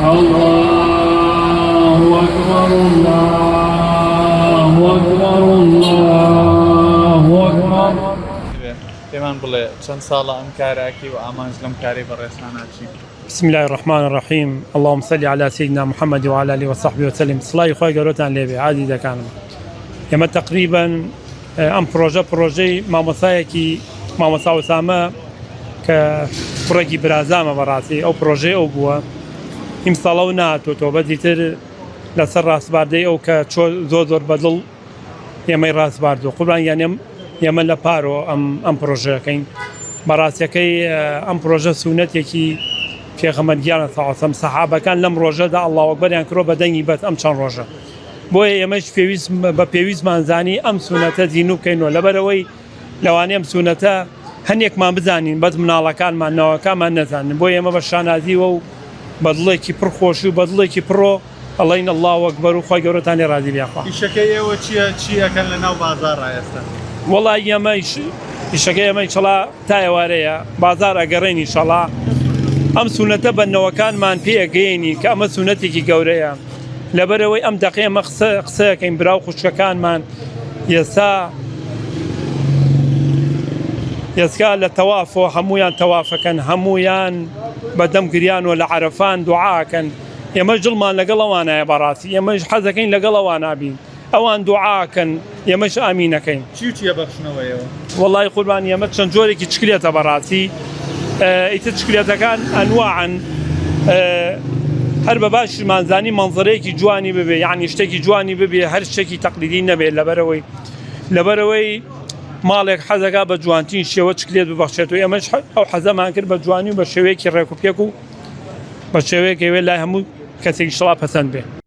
الله أكبر الله أكبر الله أكبر. پێمان بڵێ چەند ساڵە ئەم کاراکی و ئامانج لەم کاری بەڕێستاناچی؟ بسم الله الرحمن الرحيم. اللهم صل على سيدنا محمد وعلى آله وصحبه وسلم. صلاة خوي قروتان لێبێ عادی دەکانم. ئێمە تقریبا ئەم پرۆژەی مامۆسایەکی مامۆسا وسامە کە کوڕێکی برازامە بەڕاستی ئەو پرۆژەی ئەو بووە ئیمساڵە و نهاتۆتەوە بەدیتر لەسەر ڕاستباردەی ئەو کە زۆر بەدڵ ئێمەی ڕاستباردووە قوربان یان ئێمە لە پارۆ ئەم پرۆژەکەین بەڕاستیەکەی ئەم پرۆژە سونەتێکی پێغەمبەرگیانە سەڵاسەم سەحابەکان لەم ڕۆژەدا ئەڵڵاهو ئەکبەریان کردۆ بە دەنگی بەس ئەم چەند ڕۆژە بۆیە ئێمەش بە پێویستمان زانی ئەم سونەتە زیینوو بکەینەوە لەبەرەوەی لەوانەیە ئەم سونەتە هەندێکمان بزانین بەس مناڵەکانمان ناوەکانمان نەزانن بۆ ئێمە بە شانازیوە و بەدڵێکی پڕخۆشی و بەدڵێکی پڕۆ ئەڵێین ئەڵڵاهو ئەکبەر و خۆی گەورەتان لێ ڕازی بیاخوا. ئیشەکەی ئێوە چیەکەن لە ناو بازار ئێستا؟ وەڵای ئێمە ئیشەکەی ئێمە ئینشەڵا تا ئێوارەیە بازار ئەگەڕێن ئینشەڵا ئەم سونەتە بەنەوەکانمان پێگەێنی کە ئەمە سونەتێکی گەورەیە لەبەرەوەی ئەم دەقێ ئەمە قسەیەکەین براو خوشکەکانمان ئێستا لە تەوافۆ هەمویان تەوافەکەن هەمویان بەدەم گریانوە لە عەرەفان دوعاکەن ئێمە جڵمان لەگەڵ ئەوانایە بەڕاستی ئێمەش حەزەکەین لەگەڵ ئەوانە بین ئەوان دوعاکەن ئێمەش ئامینەکەین. چیە بەخشنەوەیەوە؟ وەڵای قوربان ئێمە چەند جۆرێکی چکلێتە بەڕاستی ئیتر چکلێتەکان ئەنواعن هەر بە باشمانزانی مەنزەرەیەکی جوانی ببێ یعنی شتێکی جوانی ببێ هەر شتێکی تەقلیدی نەبێت لەبەرەوەی ماڵێک حەزەکە بە جوانترین شێوە چکلێت ببەخشێت و ئێمەش ئەو حەزەمان کرد بە جوانی و بە شێوەیەکی ڕێکوپێک و بە شێوەیەکەوێت لای هەموو کەسێکی شڵا پەسەند بێ.